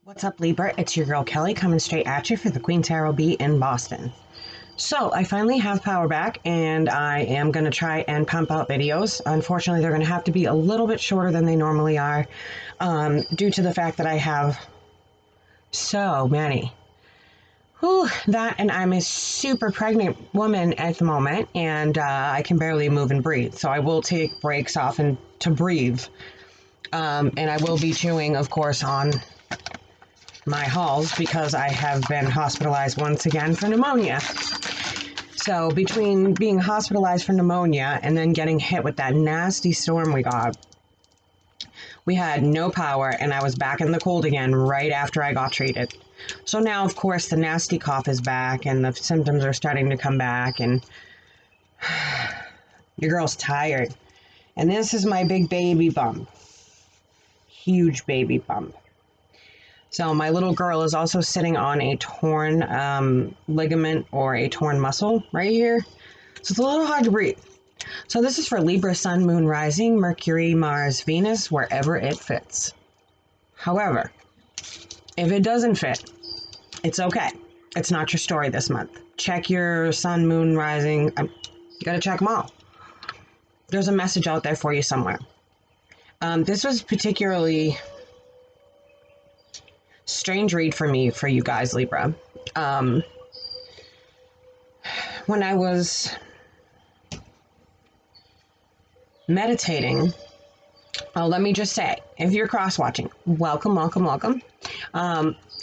What's up, Libra? It's your girl Kelly coming straight at you for the Queen Tarot Bee in Boston. So I finally have power back and I am going to try and pump out videos. Unfortunately, they're going to have to be a little bit shorter than they normally are due to the fact that I have so many. Whew, that and I'm a super pregnant woman at the moment and I can barely move and breathe. So I will take breaks off and to breathe. And I will be chewing, of course, on my hauls because I have been hospitalized once again for pneumonia. So between being hospitalized for pneumonia and then getting hit with that nasty storm we got, we had no power and I was back in the cold again right after I got treated. So now, of course, the nasty cough is back and the symptoms are starting to come back and your girl's tired. And this is my big baby bump. Huge baby bump. So my little girl is also sitting on a torn ligament or a torn muscle right here. So it's a little hard to breathe. So this is for Libra, Sun, Moon, Rising, Mercury, Mars, Venus, wherever it fits. However, if it doesn't fit, it's okay. It's not your story this month. Check your Sun, Moon, Rising. You got to check them all. There's a message out there for you somewhere. This was particularly strange read for me, for you guys, Libra. When I was meditating, let me just say, if you're cross-watching, welcome, welcome, welcome.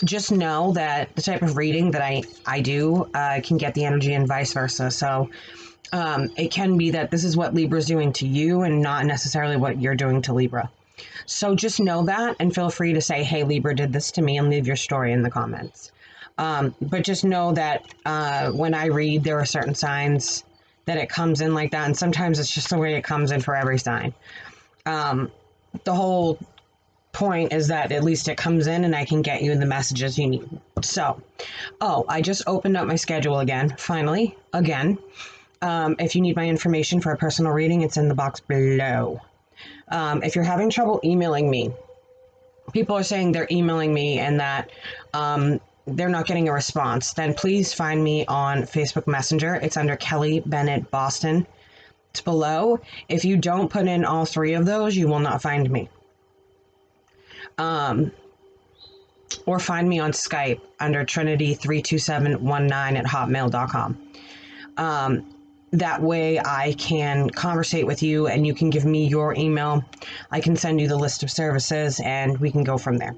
Just know that the type of reading that I do can get the energy and vice versa. So it can be that this is what Libra is doing to you and not necessarily what you're doing to Libra. So just know that and feel free to say, hey, Libra did this to me, and leave your story in the comments. But just know that when I read, there are certain signs that it comes in like that. And sometimes it's just the way it comes in for every sign. The whole point is that at least it comes in and I can get you the messages you need. So, I just opened up my schedule again, finally, again. If you need my information for a personal reading, it's in the box below. If you're having trouble emailing me, people are saying they're emailing me and that they're not getting a response, then please find me on Facebook Messenger. It's under Keli, Bennett, Boston. It's below. If you don't put in all three of those, you will not find me. Or find me on Skype under Trinity32719@hotmail.com. That way I can conversate with you and you can give me your email. I can send you the list of services and we can go from there.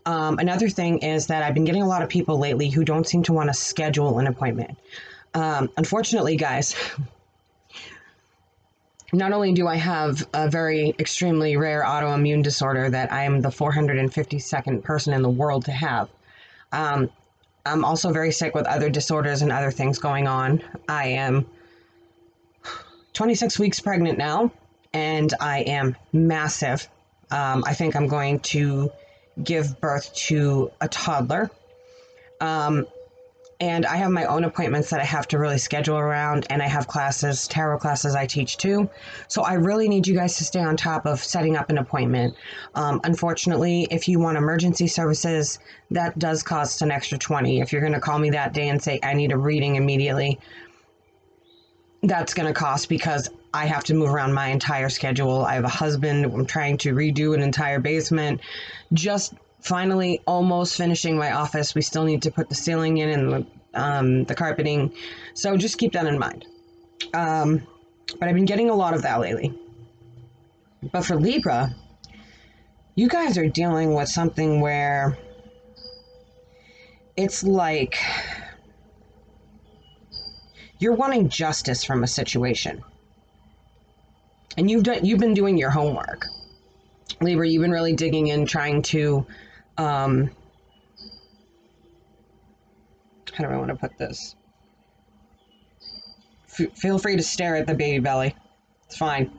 Another thing is that I've been getting a lot of people lately who don't seem to want to schedule an appointment. Unfortunately, guys, not only do I have a very extremely rare autoimmune disorder that I am the 452nd person in the world to have, I'm also very sick with other disorders and other things going on. I am 26 weeks pregnant now, and I am massive. I think I'm going to give birth to a toddler. And I have my own appointments that I have to really schedule around, and I have classes, tarot classes I teach too. So I really need you guys to stay on top of setting up an appointment. Unfortunately, if you want emergency services, that does cost an extra $20. If you're going to call me that day and say, I need a reading immediately, that's going to cost because I have to move around my entire schedule. I have a husband. I'm trying to redo an entire basement. Just finally almost finishing my office. We still need to put the ceiling in and the carpeting. So just keep that in mind. But I've been getting a lot of that lately. But for Libra, you guys are dealing with something where it's like you're wanting justice from a situation. And you've been doing your homework. Libra, you've been really digging in, trying to how do I want to put this? Feel free to stare at the baby belly. It's fine.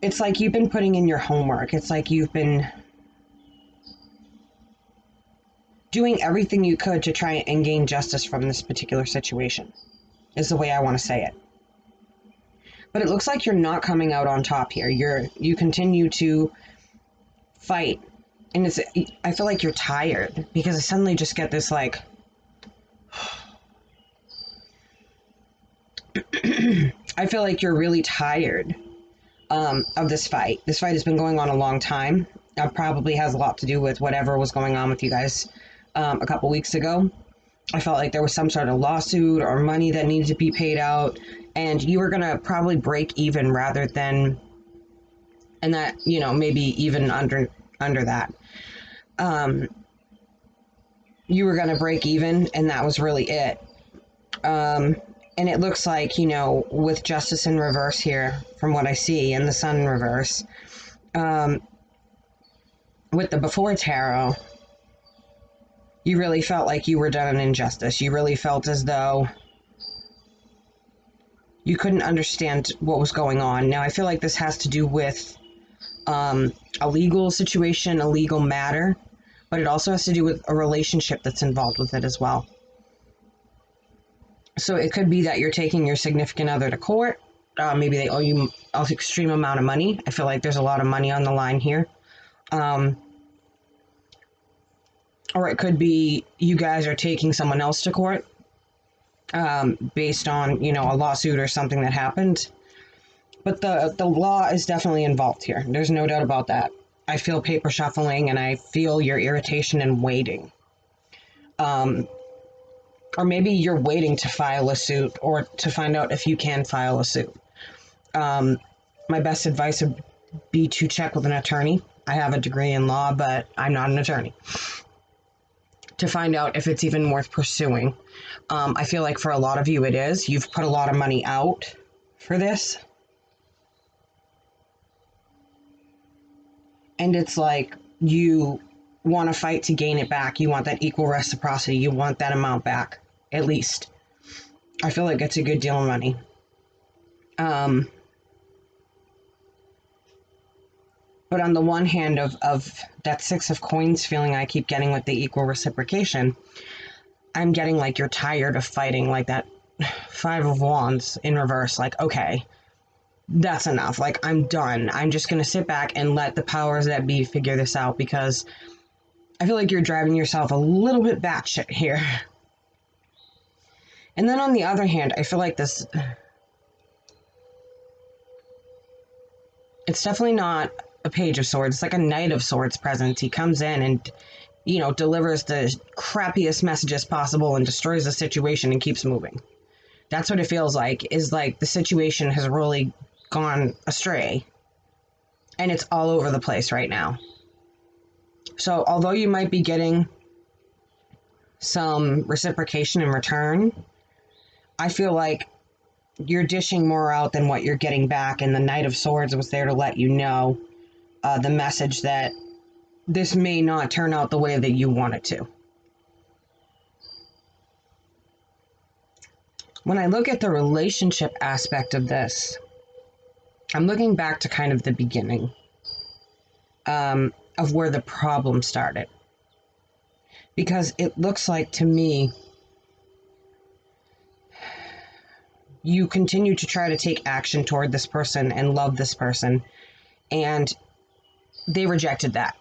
It's like you've been putting in your homework. It's like you've been doing everything you could to try and gain justice from this particular situation, is the way I want to say it. But it looks like you're not coming out on top here. You continue to fight. And I feel like you're tired because I suddenly just get this like, I feel like you're really tired of this fight. This fight has been going on a long time. Probably has a lot to do with whatever was going on with you guys a couple weeks ago. I felt like there was some sort of lawsuit or money that needed to be paid out, and you were going to probably break even rather than, and that, you know, maybe even under that. You were going to break even, and that was really it. And it looks like, you know, with Justice in reverse here, from what I see, and the Sun in reverse, with the Before Tarot, you really felt like you were done an injustice. You really felt as though you couldn't understand what was going on. Now, I feel like this has to do with a legal situation, a legal matter, but it also has to do with a relationship that's involved with it as well. So it could be that you're taking your significant other to court. Maybe they owe you an extreme amount of money. I feel like there's a lot of money on the line here. Or it could be you guys are taking someone else to court based on, you know, a lawsuit or something that happened. But the law is definitely involved here. There's no doubt about that. I feel paper shuffling, and I feel your irritation and waiting. Or maybe you're waiting to file a suit or to find out if you can file a suit. My best advice would be to check with an attorney. I have a degree in law, but I'm not an attorney. To find out if it's even worth pursuing. I feel like for a lot of you it is. You've put a lot of money out for this. And it's like you want to fight to gain it back. You want that equal reciprocity. You want that amount back, at least. I feel like it's a good deal of money. But on the one hand of that Six of Coins feeling I keep getting with the equal reciprocation, I'm getting like you're tired of fighting, like that Five of Wands in reverse. Like, okay, that's enough. Like, I'm done. I'm just going to sit back and let the powers that be figure this out, because I feel like you're driving yourself a little bit batshit here. And then on the other hand, I feel like this, it's definitely not a Page of Swords. It's like a Knight of Swords presence. He comes in and, you know, delivers the crappiest messages possible and destroys the situation and keeps moving. That's what it feels like, is like the situation has really gone astray. And it's all over the place right now. So although you might be getting some reciprocation in return, I feel like you're dishing more out than what you're getting back. And the Knight of Swords was there to let you know the message that this may not turn out the way that you want it to. When I look at the relationship aspect of this, I'm looking back to kind of the beginning of where the problem started. Because it looks like to me, you continue to try to take action toward this person and love this person, and they rejected that.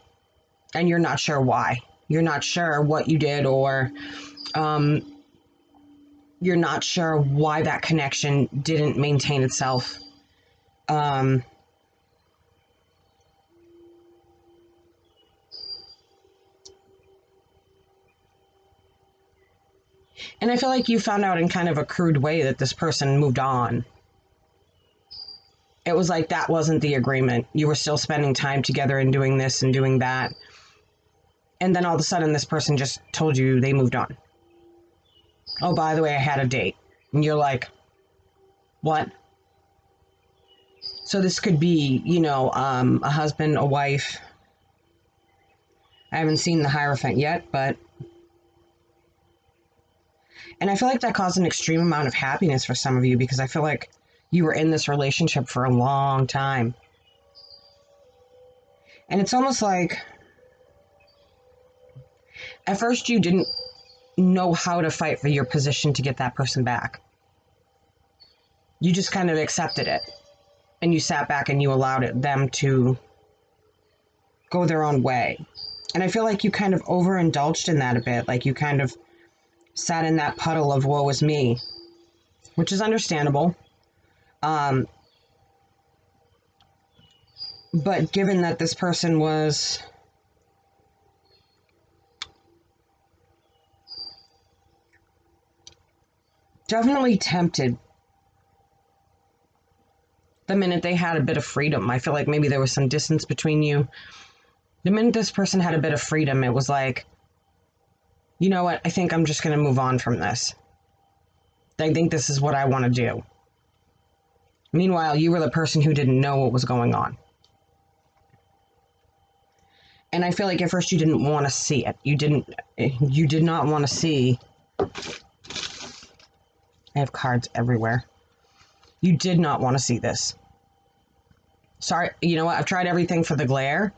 And you're not sure why. You're not sure what you did, or you're not sure why that connection didn't maintain itself. And I feel like you found out in kind of a crude way that this person moved on. It was like that wasn't the agreement. You were still spending time together and doing this and doing that. And then all of a sudden this person just told you they moved on. Oh, by the way, I had a date. And you're like, what? So this could be, you know, a husband, a wife. I haven't seen the Hierophant yet, but... And I feel like that caused an extreme amount of happiness for some of you, because I feel like you were in this relationship for a long time. And it's almost like, at first you didn't know how to fight for your position to get that person back. You just kind of accepted it. And you sat back and you allowed them to go their own way. And I feel like you kind of overindulged in that a bit. Like you kind of sat in that puddle of woe is me, which is understandable. But given that this person was definitely tempted the minute they had a bit of freedom, I feel like maybe there was some distance between you. The minute this person had a bit of freedom, it was like, you know what, I think I'm just going to move on from this. I think this is what I want to do. Meanwhile, you were the person who didn't know what was going on. And I feel like at first you didn't want to see it. You did not want to see. I have cards everywhere. You did not want to see this. Sorry, you know what? I've tried everything for the glare.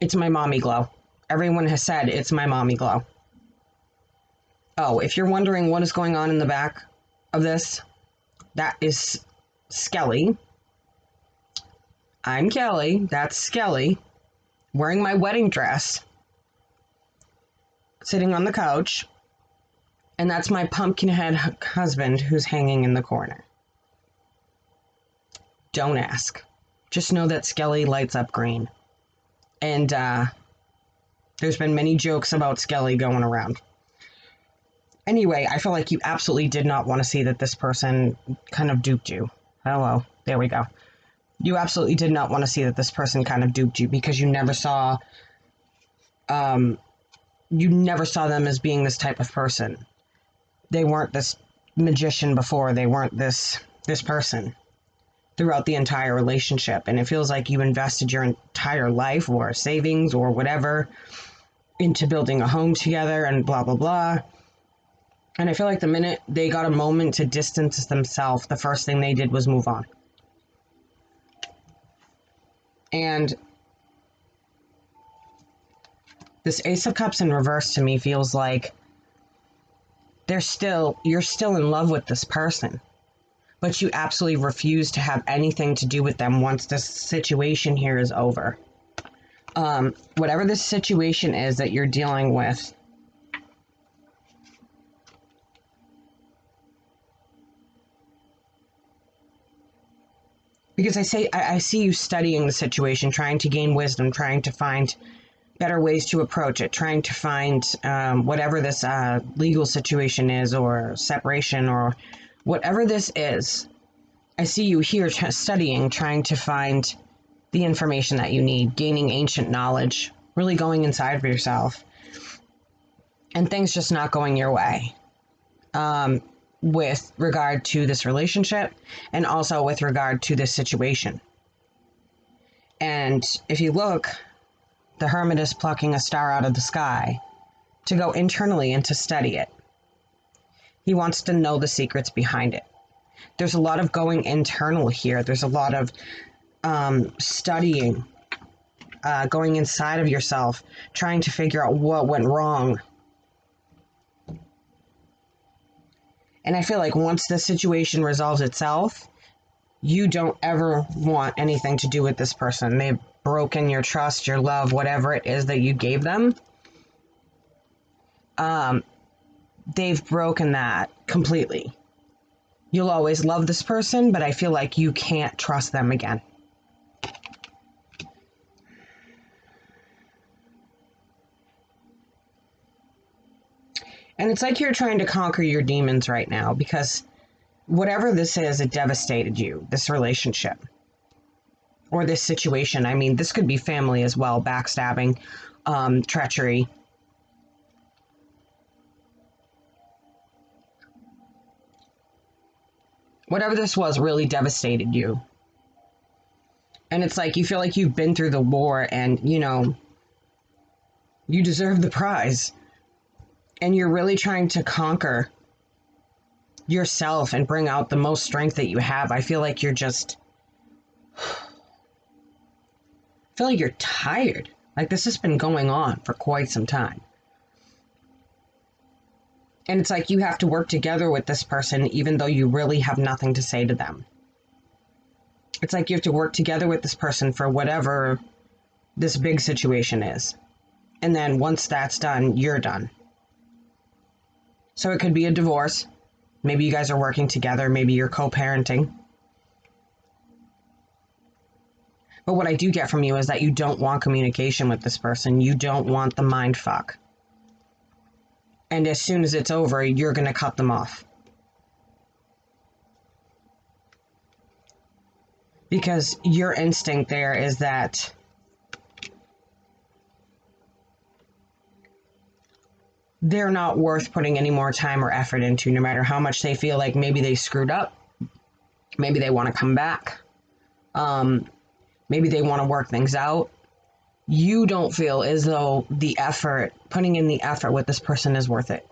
It's my mommy glow. Everyone has said it's my mommy glow. Oh, if you're wondering what is going on in the back of this, that is Skelly. I'm Kelly. That's Skelly. Wearing my wedding dress. Sitting on the couch. And that's my pumpkin head husband who's hanging in the corner. Don't ask. Just know that Skelly lights up green. And there's been many jokes about Skelly going around. Anyway, I feel like you absolutely did not want to see that this person kind of duped you. Hello. There we go. You absolutely did not want to see that this person kind of duped you because you never saw them as being this type of person. They weren't this magician before. They weren't this person throughout the entire relationship. And it feels like you invested your entire life or savings or whatever into building a home together and blah, blah, blah. And I feel like the minute they got a moment to distance themselves, the first thing they did was move on. And this Ace of Cups in reverse to me feels like you're still in love with this person, but you absolutely refuse to have anything to do with them once this situation here is over. Whatever this situation is that you're dealing with, because I see you studying the situation, trying to gain wisdom, trying to find better ways to approach it, trying to find whatever this legal situation is or separation or whatever this is. I see you here studying, trying to find the information that you need, gaining ancient knowledge, really going inside of yourself, and things just not going your way. With regard to this relationship and also with regard to this situation. And if you look, the Hermit is plucking a star out of the sky to go internally and to study it. He wants to know the secrets behind it. There's a lot of going internal here. There's a lot of studying, going inside of yourself, trying to figure out what went wrong. And I feel like once the situation resolves itself, you don't ever want anything to do with this person. They've broken your trust, your love, whatever it is that you gave them. They've broken that completely. You'll always love this person, but I feel like you can't trust them again. And it's like you're trying to conquer your demons right now because whatever this is, it devastated you, this relationship or this situation. I mean, this could be family as well, backstabbing, treachery. Whatever this was really devastated you. And it's like you feel like you've been through the war and, you deserve the prize. And you're really trying to conquer yourself and bring out the most strength that you have. I feel like you're tired. Like this has been going on for quite some time. And it's like you have to work together with this person even though you really have nothing to say to them. It's like you have to work together with this person for whatever this big situation is. And then once that's done, you're done. So it could be a divorce. Maybe you guys are working together. Maybe you're co-parenting. But what I do get from you is that you don't want communication with this person. You don't want the mind fuck. And as soon as it's over, you're going to cut them off. Because your instinct there is that they're not worth putting any more time or effort into, no matter how much they feel like maybe they screwed up. Maybe they want to come back. Maybe they want to work things out. You don't feel as though the effort, putting in the effort with this person is worth it.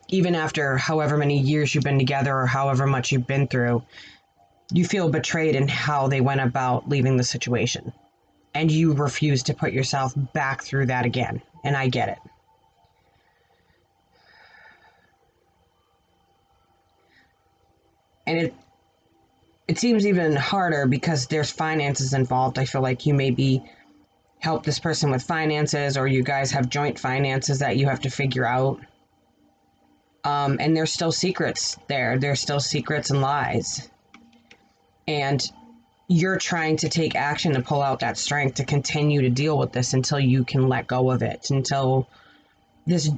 Even after however many years you've been together or however much you've been through, you feel betrayed in how they went about leaving the situation. And you refuse to put yourself back through that again. And I get it. And it seems even harder because there's finances involved. I feel like you maybe help this person with finances, or you guys have joint finances that you have to figure out. And there's still secrets there. There's still secrets and lies. And you're trying to take action to pull out that strength to continue to deal with this until you can let go of it, until this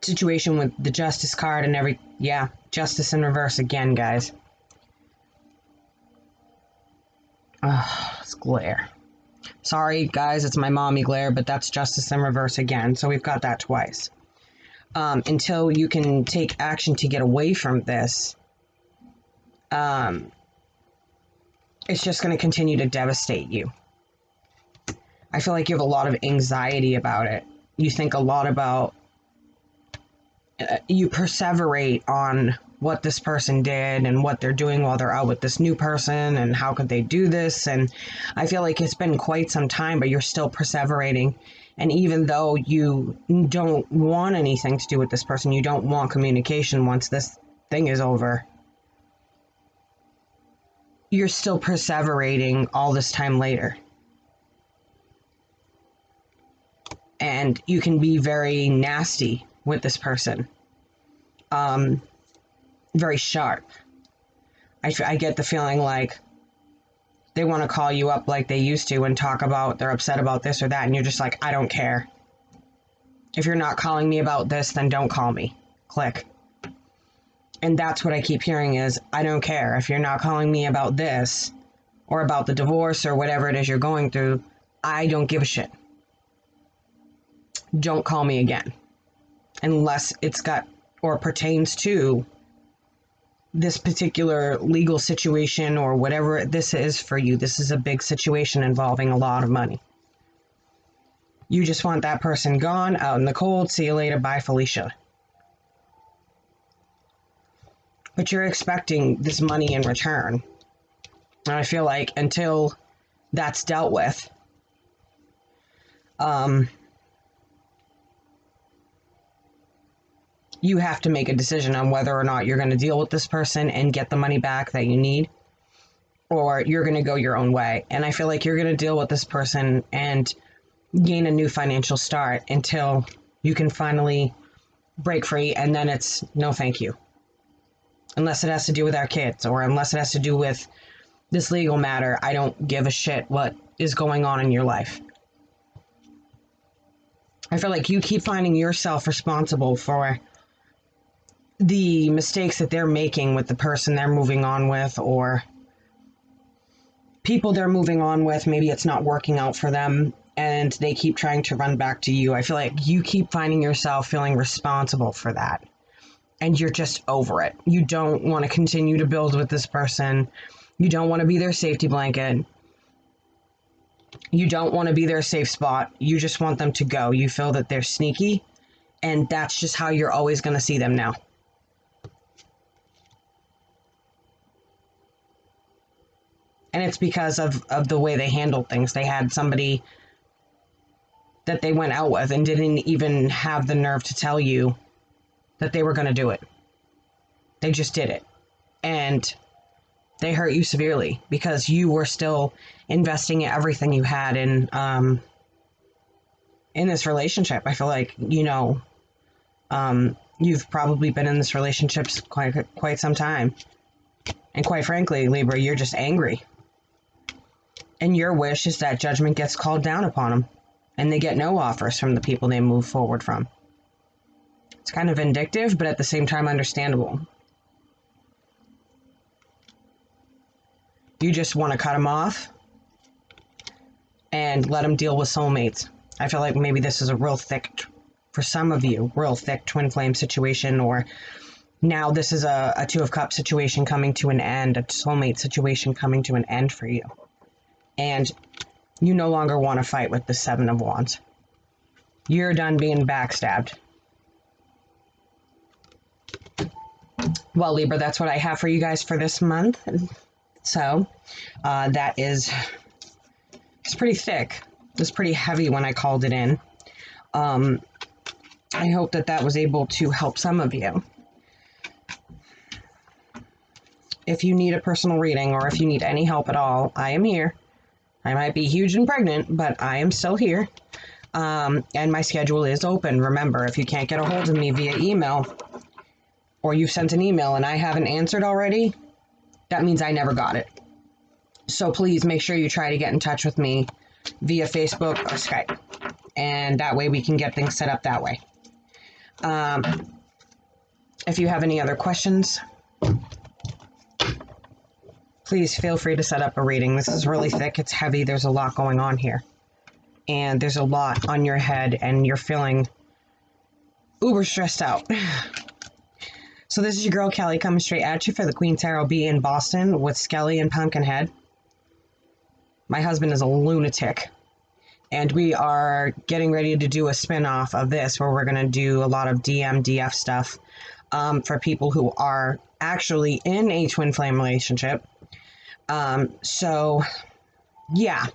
situation with the justice card and justice in reverse again, guys. It's glare. Sorry, guys, it's my mommy glare, but that's justice in reverse again. So we've got that twice. Until you can take action to get away from this, it's just going to continue to devastate you. I feel like you have a lot of anxiety about it. You think a lot about, you perseverate on what this person did and what they're doing while they're out with this new person and how could they do this. And I feel like it's been quite some time, but you're still perseverating. And even though you don't want anything to do with this person, you don't want communication once this thing is over, you're still perseverating all this time later. And you can be very nasty with this person. Very sharp. I get the feeling like they want to call you up like they used to and talk about they're upset about this or that, and you're just like, I don't care. If you're not calling me about this, then don't call me. Click. And that's what I keep hearing is, I don't care. If you're not calling me about this or about the divorce or whatever it is you're going through, I don't give a shit. Don't call me again. Unless it's got or pertains to this particular legal situation or whatever this is for you. This is a big situation involving a lot of money. You just want that person gone, out in the cold. See you later. Bye, Felicia. But you're expecting this money in return. And I feel like until that's dealt with, you have to make a decision on whether or not you're going to deal with this person and get the money back that you need, or you're going to go your own way. And I feel like you're going to deal with this person and gain a new financial start until you can finally break free, and then it's no thank you. Unless it has to do with our kids, or unless it has to do with this legal matter, I don't give a shit what is going on in your life. I feel like you keep finding yourself responsible for the mistakes that they're making with the person they're moving on with, or people they're moving on with. Maybe it's not working out for them and they keep trying to run back to you. I feel like you keep finding yourself feeling responsible for that, and you're just over it. You don't want to continue to build with this person. You don't want to be their safety blanket. You don't want to be their safe spot. You just want them to go. You feel that they're sneaky, and that's just how you're always going to see them now. And it's because of the way they handled things. They had somebody that they went out with and didn't even have the nerve to tell you that they were going to do it. They just did it. And They hurt you severely because you were still investing everything you had in this relationship. I feel like, you've probably been in this relationship quite some time. And quite frankly, Libra, you're just angry. And your wish is that judgment gets called down upon them and they get no offers from the people they move forward from. It's kind of vindictive, but at the same time understandable. You just want to cut them off and let them deal with soulmates. I feel like maybe this is a real thick, for some of you, real thick twin flame situation, or now this is a Two of Cups situation coming to an end, a soulmate situation coming to an end for you. And you no longer want to fight with the Seven of Wands. You're done being backstabbed. Well, Libra, that's what I have for you guys for this month. So that is, it's pretty thick. It was pretty heavy when I called it in. I hope that was able to help some of you. If you need a personal reading or if you need any help at all, I am here. I might be huge and pregnant, but I am still here. And my schedule is open. Remember, if you can't get a hold of me via email, or you've sent an email and I haven't answered already, that means I never got it. So please make sure you try to get in touch with me via Facebook or Skype. And that way we can get things set up that way. If you have any other questions, please feel free to set up a reading. This is really thick. It's heavy. There's a lot going on here. And there's a lot on your head and you're feeling uber stressed out. So this is your girl Kelly coming straight at you for the Queen Tarot B in Boston with Skelly and Pumpkinhead. My husband is a lunatic. And we are getting ready to do a spin-off of this where we're going to do a lot of DF stuff for people who are actually in a twin flame relationship. So, yeah.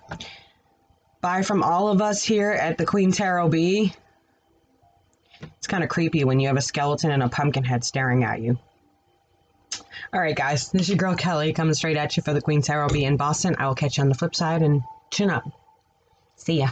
Bye from all of us here at the Queen Tarot B. It's kind of creepy when you have a skeleton and a pumpkin head staring at you. All right, guys. This is your girl Kelly coming straight at you for the Queen Tarot B in Boston. I will catch you on the flip side and chin up. See ya.